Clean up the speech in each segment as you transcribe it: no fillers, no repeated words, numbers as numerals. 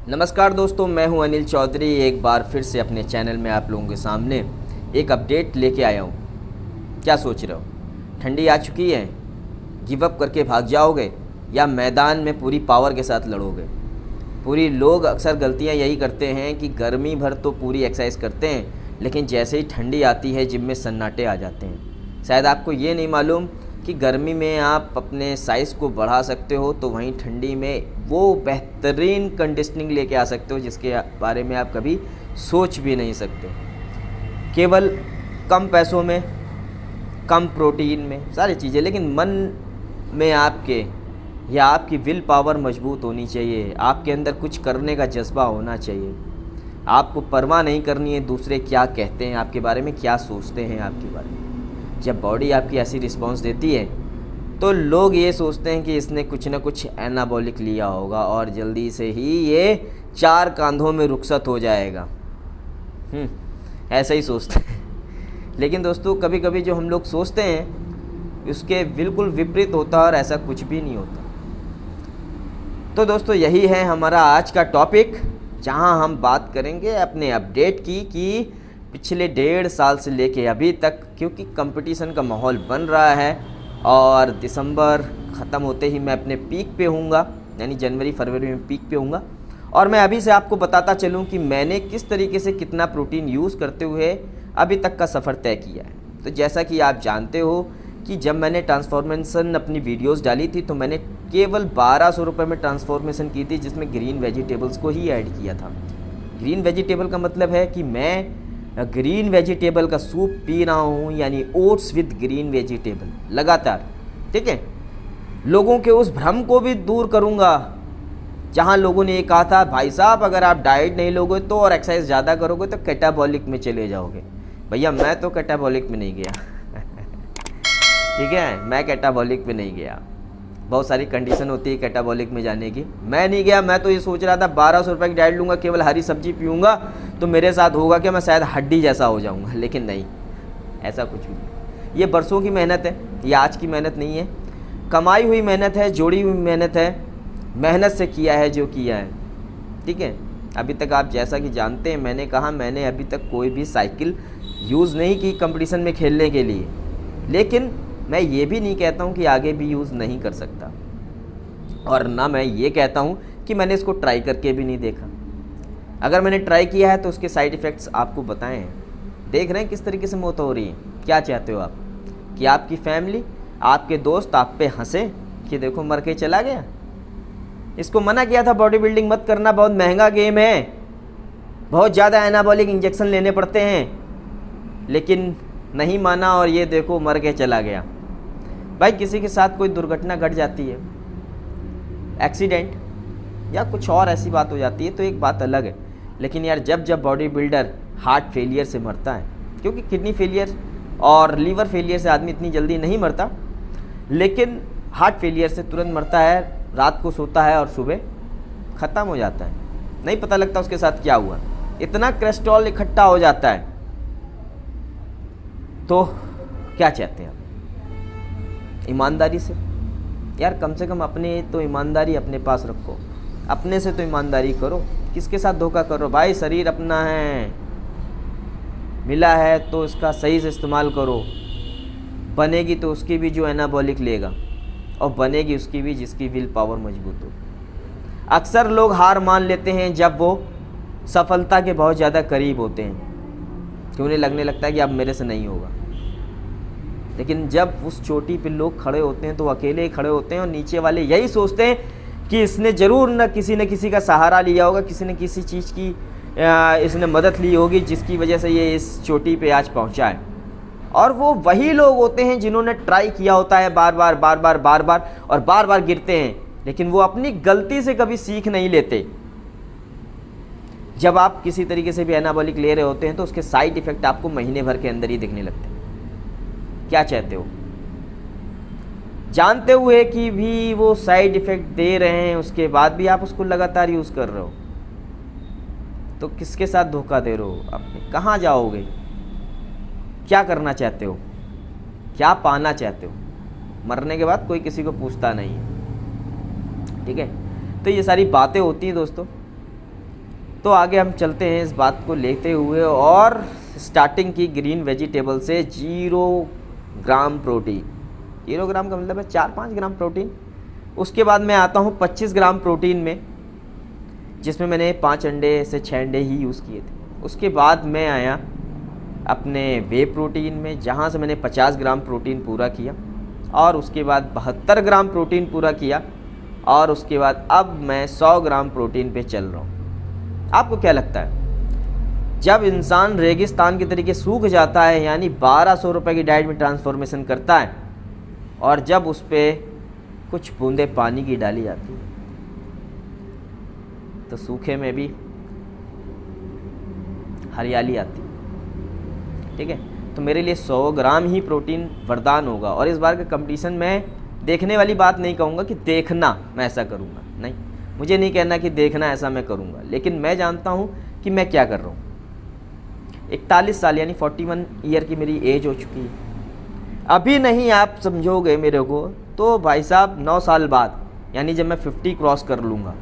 नमस्कार दोस्तों, मैं हूं अनिल चौधरी। एक बार फिर से अपने चैनल में आप लोगों के सामने एक अपडेट लेके आया हूं। क्या सोच रहे हो? ठंडी आ चुकी है, गिव अप करके भाग जाओगे या मैदान में पूरी पावर के साथ लड़ोगे? पूरी लोग अक्सर गलतियां यही करते हैं कि गर्मी भर तो पूरी एक्सरसाइज करते हैं, लेकिन जैसे ही ठंडी आती है जिम में सन्नाटे आ जाते हैं। शायद आपको ये नहीं मालूम कि गर्मी में आप अपने साइज़ को बढ़ा सकते हो, तो वहीं ठंडी में वो बेहतरीन कंडीशनिंग लेके आ सकते हो जिसके बारे में आप कभी सोच भी नहीं सकते। केवल कम पैसों में, कम प्रोटीन में, सारी चीज़ें, लेकिन मन में आपके या आपकी विल पावर मजबूत होनी चाहिए। आपके अंदर कुछ करने का जज्बा होना चाहिए। आपको परवाह नहीं करनी है दूसरे क्या कहते हैं आपके बारे में, क्या सोचते हैं आपके बारे में। जब बॉडी आपकी ऐसी रिस्पॉन्स देती है तो लोग ये सोचते हैं कि इसने कुछ ना कुछ एनाबॉलिक लिया होगा और जल्दी से ही ये 4 कांधों में रुखसत हो जाएगा। ऐसा ही सोचते हैं। लेकिन दोस्तों, कभी कभी जो हम लोग सोचते हैं उसके बिल्कुल विपरीत होता है और ऐसा कुछ भी नहीं होता। तो दोस्तों, यही है हमारा आज का टॉपिक, जहां हम बात करेंगे अपने अपडेट की कि पिछले 1.5 साल से लेके अभी तक, क्योंकि कंपटीशन का माहौल बन रहा है और दिसंबर ख़त्म होते ही मैं अपने पीक पे हूँगा, यानी जनवरी फरवरी में पीक पे हूँगा। और मैं अभी से आपको बताता चलूँ कि मैंने किस तरीके से कितना प्रोटीन यूज़ करते हुए अभी तक का सफ़र तय किया है। तो जैसा कि आप जानते हो कि जब मैंने ट्रांसफॉर्मेशन अपनी वीडियोस डाली थी तो मैंने केवल 1200 रुपये में ट्रांसफॉर्मेशन की थी, जिसमें ग्रीन वेजिटेबल्स को ही ऐड किया था। ग्रीन वेजिटेबल का मतलब है कि मैं ग्रीन वेजिटेबल का सूप पी रहा हूँ, यानी ओट्स विद ग्रीन वेजिटेबल लगातार। ठीक है, लोगों के उस भ्रम को भी दूर करूँगा जहाँ लोगों ने ये कहा था, भाई साहब अगर आप डाइट नहीं लोगे तो और एक्सरसाइज ज़्यादा करोगे तो कैटाबॉलिक में चले जाओगे। भैया मैं तो कैटाबॉलिक में नहीं गया। ठीक है, मैं कैटाबॉलिक में नहीं गया। बहुत सारी कंडीशन होती है कैटाबॉलिक में जाने की। मैं नहीं गया। मैं तो ये सोच रहा था 1200 रुपये की डाइट लूँगा, केवल हरी सब्जी पीऊँगा तो मेरे साथ होगा कि मैं शायद हड्डी जैसा हो जाऊँगा। लेकिन नहीं, ऐसा कुछ भी नहीं। ये बरसों की मेहनत है, ये आज की मेहनत नहीं है। कमाई हुई मेहनत है, जोड़ी हुई मेहनत है, मेहनत से किया है जो किया है। ठीक है, अभी तक आप जैसा कि जानते हैं, मैंने कहा मैंने अभी तक कोई भी साइकिल यूज़ नहीं की कंपटीशन में खेलने के लिए। लेकिन मैं ये भी नहीं कहता हूँ कि आगे भी यूज़ नहीं कर सकता, और ना मैं ये कहता हूँ कि मैंने इसको ट्राई करके भी नहीं देखा। अगर मैंने ट्राई किया है तो उसके साइड इफ़ेक्ट्स आपको बताए हैं। देख रहे हैं किस तरीके से मौत हो रही है। क्या चाहते हो आप कि आपकी फैमिली, आपके दोस्त आप पे हंसे कि देखो मर के चला गया? इसको मना किया था बॉडी बिल्डिंग मत करना, बहुत महंगा गेम है, बहुत ज़्यादा एनाबॉलिक इंजेक्शन लेने पड़ते हैं, लेकिन नहीं माना और ये देखो मर के चला गया। भाई किसी के साथ कोई दुर्घटना घट जाती है, एक्सीडेंट या कुछ और ऐसी बात हो जाती है तो एक बात अलग है। लेकिन यार जब बॉडी बिल्डर हार्ट फेलियर से मरता है, क्योंकि किडनी फेलियर और लीवर फेलियर से आदमी इतनी जल्दी नहीं मरता, लेकिन हार्ट फेलियर से तुरंत मरता है। रात को सोता है और सुबह ख़त्म हो जाता है, नहीं पता लगता उसके साथ क्या हुआ। इतना कोलेस्ट्रॉल इकट्ठा हो जाता है। तो क्या चाहते हैं आप? ईमानदारी से यार, कम से कम अपने तो ईमानदारी अपने पास रखो, अपने से तो ईमानदारी करो। किसके साथ धोखा करो? भाई शरीर अपना है, मिला है तो इसका सही से इस्तेमाल करो। बनेगी तो उसकी भी जो एनाबॉलिक लेगा, और बनेगी उसकी भी जिसकी विल पावर मजबूत हो। अक्सर लोग हार मान लेते हैं जब वो सफलता के बहुत ज़्यादा करीब होते हैं, कि उन्हें लगने लगता है कि अब मेरे से नहीं होगा। लेकिन जब उस चोटी पे लोग खड़े होते हैं तो अकेले ही खड़े होते हैं, और नीचे वाले यही सोचते हैं कि इसने ज़रूर न किसी का सहारा लिया होगा, किसी न किसी चीज़ की इसने मदद ली होगी जिसकी वजह से ये इस चोटी पे आज पहुंचा है। और वो वही लोग होते हैं जिन्होंने ट्राई किया होता है बार बार गिरते हैं, लेकिन वो अपनी गलती से कभी सीख नहीं लेते। जब आप किसी तरीके से भी एनाबॉलिक ले रहे होते हैं तो उसके साइड इफ़ेक्ट आपको महीने भर के अंदर ही दिखने लगते हैं। क्या चाहते हो? जानते हुए कि भी वो साइड इफ़ेक्ट दे रहे हैं, उसके बाद भी आप उसको लगातार यूज़ कर रहे हो, तो किसके साथ धोखा दे रहे हो? अपने कहाँ जाओगे? क्या करना चाहते हो? क्या पाना चाहते हो? मरने के बाद कोई किसी को पूछता नहीं है। ठीक है, तो ये सारी बातें होती हैं दोस्तों। तो आगे हम चलते हैं इस बात को लेते हुए, और स्टार्टिंग की ग्रीन वेजिटेबल से 0 ग्राम प्रोटीन। 0 ग्राम का मतलब है 4-5 ग्राम प्रोटीन। उसके बाद मैं आता हूँ 25 ग्राम प्रोटीन में, जिसमें मैंने 5 अंडे से 6 अंडे ही यूज़ किए थे। उसके बाद मैं आया अपने वे प्रोटीन में, जहाँ से मैंने 50 ग्राम प्रोटीन पूरा किया, और उसके बाद 72 ग्राम प्रोटीन पूरा किया, और उसके बाद अब मैं 100 ग्राम प्रोटीन पे चल रहा हूँ। आपको क्या लगता है, जब इंसान रेगिस्तान के तरीके सूख जाता है, यानी 1200 रुपये की डाइट में ट्रांसफॉर्मेशन करता है, और जब उस पर कुछ बूंदे पानी की डाली जाती है, तो सूखे में भी हरियाली आती है। ठीक है, तो मेरे लिए 100 ग्राम ही प्रोटीन वरदान होगा। और इस बार के कंपटीशन में देखने वाली बात नहीं कहूँगा कि देखना मैं ऐसा करूँगा, नहीं, मुझे नहीं कहना कि देखना ऐसा मैं करूँगा, लेकिन मैं जानता हूँ कि मैं क्या कर रहा हूँ। 41 साल यानी 41 ईयर की मेरी एज हो चुकी है। अभी नहीं आप समझोगे मेरे को, तो भाई साहब 9 साल बाद, यानी जब मैं 50 क्रॉस कर लूँगा,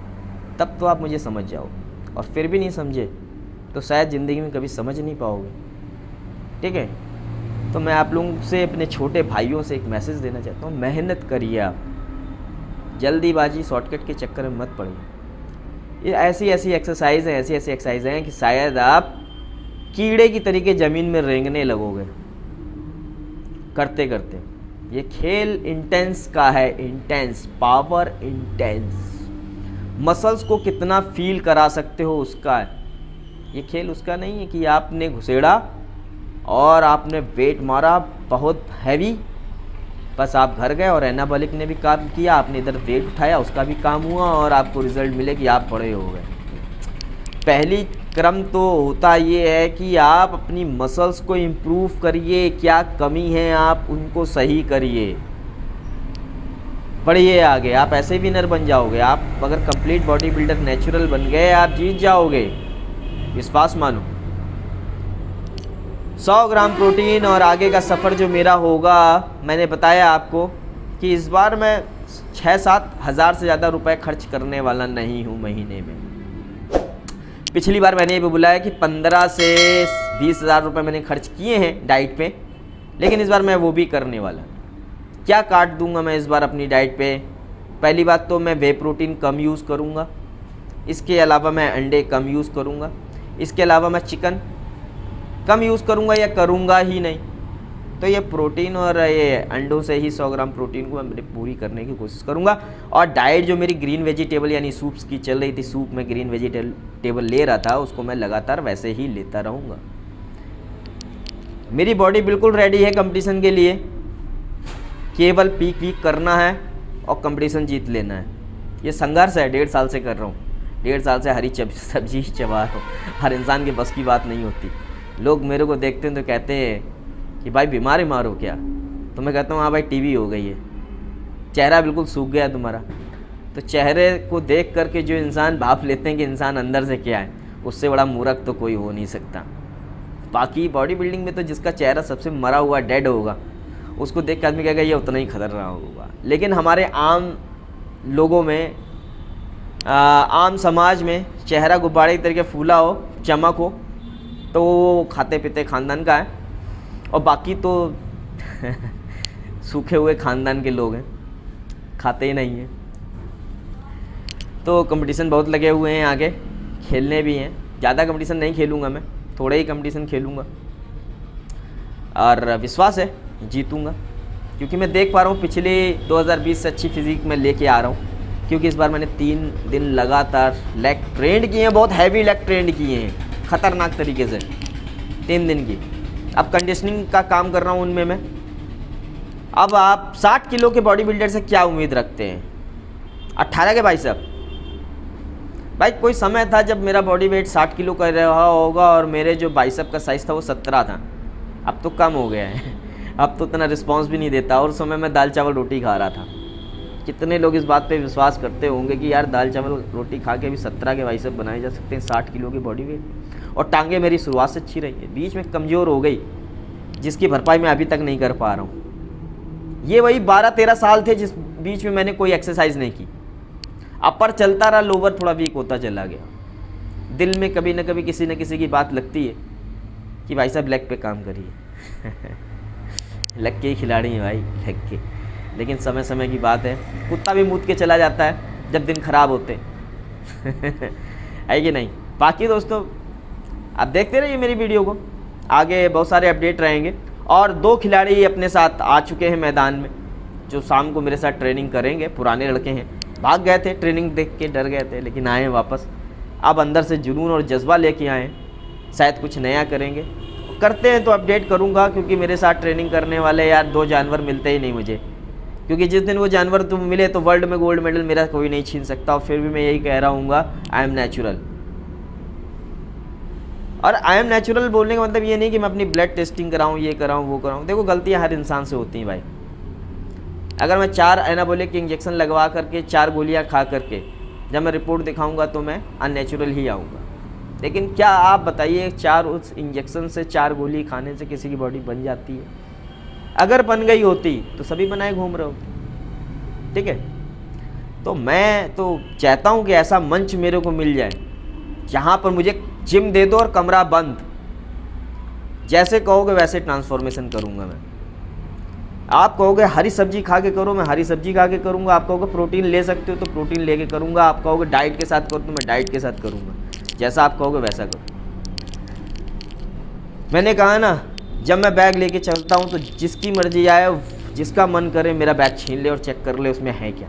तब तो आप मुझे समझ जाओ। और फिर भी नहीं समझे तो शायद ज़िंदगी में कभी समझ नहीं पाओगे। ठीक है, तो मैं आप लोगों से, अपने छोटे भाइयों से एक मैसेज देना चाहता हूँ, मेहनत करिए आप, जल्दीबाजी शॉर्टकट के चक्कर में मत पड़िए। ये ऐसी एक्सरसाइज हैं कि शायद आप कीड़े की तरीके ज़मीन में रेंगने लगोगे करते करते। ये खेल इंटेंस का है, इंटेंस, पावर इंटेंस। मसल्स को कितना फील करा सकते हो उसका है ये खेल। उसका नहीं है कि आपने घुसेड़ा और आपने वेट मारा बहुत हैवी, बस आप घर गए, और एनाबॉलिक ने भी काम किया, आपने इधर वेट उठाया, उसका भी काम हुआ, और आपको रिजल्ट मिले कि आप बड़े हो गए। पहली क्रम तो होता ये है कि आप अपनी मसल्स को इम्प्रूव करिए, क्या कमी है आप उनको सही करिए, बढ़िए आगे। आप ऐसे विनर बन जाओगे। आप अगर कंप्लीट बॉडी बिल्डर नेचुरल बन गए, आप जीत जाओगे, विश्वास मानो। 100 ग्राम प्रोटीन और आगे का सफ़र जो मेरा होगा, मैंने बताया आपको कि इस बार मैं 6-7 हज़ार से ज़्यादा रुपए खर्च करने वाला नहीं हूँ महीने में। पिछली बार मैंने ये भी बोला है कि 15 से 20 हज़ार रुपये मैंने खर्च किए हैं डाइट पे, लेकिन इस बार मैं वो भी करने वाला। क्या काट दूंगा मैं इस बार अपनी डाइट पे? पहली बात तो मैं वे प्रोटीन कम यूज़ करूँगा, इसके अलावा मैं अंडे कम यूज़ करूँगा, इसके अलावा मैं चिकन कम यूज़ करूँगा या करूँगा ही नहीं। तो ये प्रोटीन और ये अंडों से ही 100 ग्राम प्रोटीन को मैं पूरी करने की कोशिश करूँगा। और डाइट जो मेरी ग्रीन वेजिटेबल यानी सूप्स की चल रही थी, सूप में ग्रीन वेजिटेबल ले रहा था, उसको मैं लगातार वैसे ही लेता रहूँगा। मेरी बॉडी बिल्कुल रेडी है कंपटीशन के लिए, केवल पीक वीक करना है और कंपटीशन जीत लेना है। ये संघर्ष है, 1.5 साल से कर रहा हूँ। 1.5 साल से हरी सब्जी ही चबा रहा हूँ। हर इंसान के बस की बात नहीं होती। लोग मेरे को देखते हैं तो कहते हैं कि भाई बीमार हो क्या? तो मैं कहता हूँ हाँ भाई, टीबी हो गई है, चेहरा बिल्कुल सूख गया तुम्हारा। तो चेहरे को देख करके जो इंसान भाप लेते हैं कि इंसान अंदर से क्या है, उससे बड़ा मूर्ख तो कोई हो नहीं सकता। बाकी बॉडी बिल्डिंग में तो जिसका चेहरा सबसे मरा हुआ डेड होगा, उसको देख के आदमी कहेगा ये उतना ही खतरनाक होगा। लेकिन हमारे आम लोगों में, आम समाज में चेहरा गुब्बारे की तरीके फूला हो, चमक हो, तो वो खाते पीते खानदान का है, और बाकी तो सूखे हुए खानदान के लोग हैं, खाते ही नहीं हैं। तो कंपटीशन बहुत लगे हुए हैं, आगे खेलने भी हैं। ज़्यादा कंपटीशन नहीं खेलूँगा मैं, थोड़े ही कंपटीशन खेलूँगा, और विश्वास है जीतूँगा, क्योंकि मैं देख पा रहा हूँ पिछले 2020 से अच्छी फिजिक में लेके आ रहा हूँ। क्योंकि इस बार मैंने 3 दिन लगातार लेग ट्रेंड किए हैं, बहुत हैवी लेग ट्रेंड किए हैं, ख़तरनाक तरीके से 3 दिन की। अब कंडीशनिंग का काम कर रहा हूँ उनमें मैं। अब आप 60 किलो के बॉडी बिल्डर से क्या उम्मीद रखते हैं? 18 के बाइसेप। भाई कोई समय था जब मेरा बॉडी वेट 60 किलो कर रहा होगा और मेरे जो बाइसेप का साइज़ था वो 17 था। अब तो कम हो गया है, अब तो उतना रिस्पॉन्स भी नहीं देता। और उस समय मैं दाल चावल रोटी खा रहा था। कितने लोग इस बात पे विश्वास करते होंगे कि यार दाल चावल रोटी खा के भी 17 के बाइसेप बनाए जा सकते हैं 60 किलो की बॉडी वेट। और टांगे मेरी शुरुआत से अच्छी रही है, बीच में कमज़ोर हो गई, जिसकी भरपाई मैं अभी तक नहीं कर पा रहा हूँ। ये वही 12-13 साल थे जिस बीच में मैंने कोई एक्सरसाइज नहीं की। अपर चलता रहा, लोअर थोड़ा वीक होता चला गया। दिल में कभी ना कभी किसी न किसी की बात लगती है कि भाई साहब लेग पे काम करिए। लेग के ही खिलाड़ी हैं भाई, लेग के। लेकिन समय समय की बात है, कुत्ता भी मूत के चला जाता है जब दिन खराब होते है कि नहीं। बाकी दोस्तों आप देखते रहिए मेरी वीडियो को, आगे बहुत सारे अपडेट रहेंगे। और 2 खिलाड़ी अपने साथ आ चुके हैं मैदान में, जो शाम को मेरे साथ ट्रेनिंग करेंगे। पुराने लड़के हैं, भाग गए थे ट्रेनिंग देख के, डर गए थे, लेकिन आए हैं वापस। अब अंदर से जुनून और जज्बा लेके आए हैं, शायद कुछ नया करेंगे। करते हैं तो अपडेट करूंगा, क्योंकि मेरे साथ ट्रेनिंग करने वाले यार 2 जानवर मिलते ही नहीं मुझे। क्योंकि जिस दिन वो जानवर तुम मिले तो वर्ल्ड में गोल्ड मेडल मेरा कोई नहीं छीन सकता। और फिर भी मैं यही कह रहा हूँ, आई एम नेचुरल। और आई एम नेचुरल बोलने का मतलब ये नहीं कि मैं अपनी ब्लड टेस्टिंग कराऊँ, ये कराऊँ, वो कराऊँ। देखो गलतियाँ हर इंसान से होती हैं भाई। अगर मैं 4 एनाबोलिक इंजेक्शन लगवा करके 4 गोलियाँ खा करके जब मैं रिपोर्ट दिखाऊंगा तो मैं अननेचुरल ही आऊँगा। लेकिन क्या आप बताइए 4 उस इंजेक्शन से 4 गोली खाने से किसी की बॉडी बन जाती है? अगर बन गई होती तो सभी बनाए घूम रहे होते। ठीक है, तो मैं तो चाहता हूँ कि ऐसा मंच मेरे को मिल जाए जहाँ पर मुझे जिम दे दो और कमरा बंद, जैसे कहोगे वैसे ट्रांसफॉर्मेशन करूँगा मैं। आप कहोगे हरी सब्जी खा के करो, मैं हरी सब्जी खा के करूँगा। आप कहोगे प्रोटीन ले सकते हो तो प्रोटीन लेके करूँगा। आप कहोगे डाइट के साथ करो तो मैं डाइट के साथ करूँगा। जैसा आप कहोगे वैसा करो। मैंने कहा ना, जब मैं बैग लेके चलता हूँ तो जिसकी मर्जी आए, जिसका मन करे मेरा बैग छीन ले और चेक कर ले उसमें है क्या।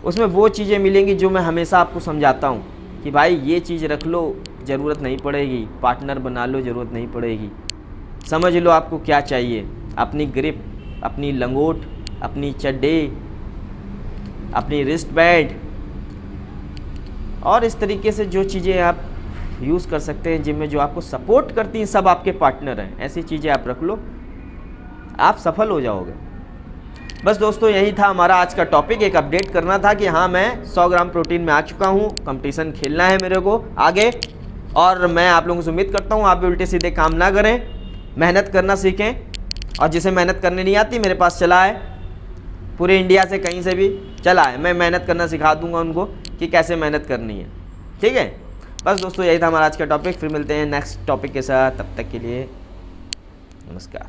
उसमें वो चीज़ें मिलेंगी जो मैं हमेशा आपको समझाता हूँ कि भाई ये चीज़ रख लो, ज़रूरत नहीं पड़ेगी। पार्टनर बना लो, ज़रूरत नहीं पड़ेगी। समझ लो आपको क्या चाहिए। अपनी ग्रिप, अपनी लंगोट, अपनी चड्डे, अपनी रिस्ट बैंड और इस तरीके से जो चीज़ें आप यूज़ कर सकते हैं जिम में, जो आपको सपोर्ट करती हैं, सब आपके पार्टनर हैं। ऐसी चीज़ें आप रख लो, आप सफल हो जाओगे। बस दोस्तों यही था हमारा आज का टॉपिक। एक अपडेट करना था कि हाँ मैं 100 ग्राम प्रोटीन में आ चुका हूँ। कंपटीशन खेलना है मेरे को आगे, और मैं आप लोगों से उम्मीद करता हूँ आप भी उल्टे सीधे काम ना करें, मेहनत करना सीखें। और जिसे मेहनत करने नहीं आती मेरे पास चला है, पूरे इंडिया से कहीं से भी चला है, मैं मेहनत करना सिखा दूंगा उनको कि कैसे मेहनत करनी है। ठीक है, बस दोस्तों यही था हमारा आज का टॉपिक। फिर मिलते हैं नेक्स्ट टॉपिक के साथ, तब तक के लिए नमस्कार।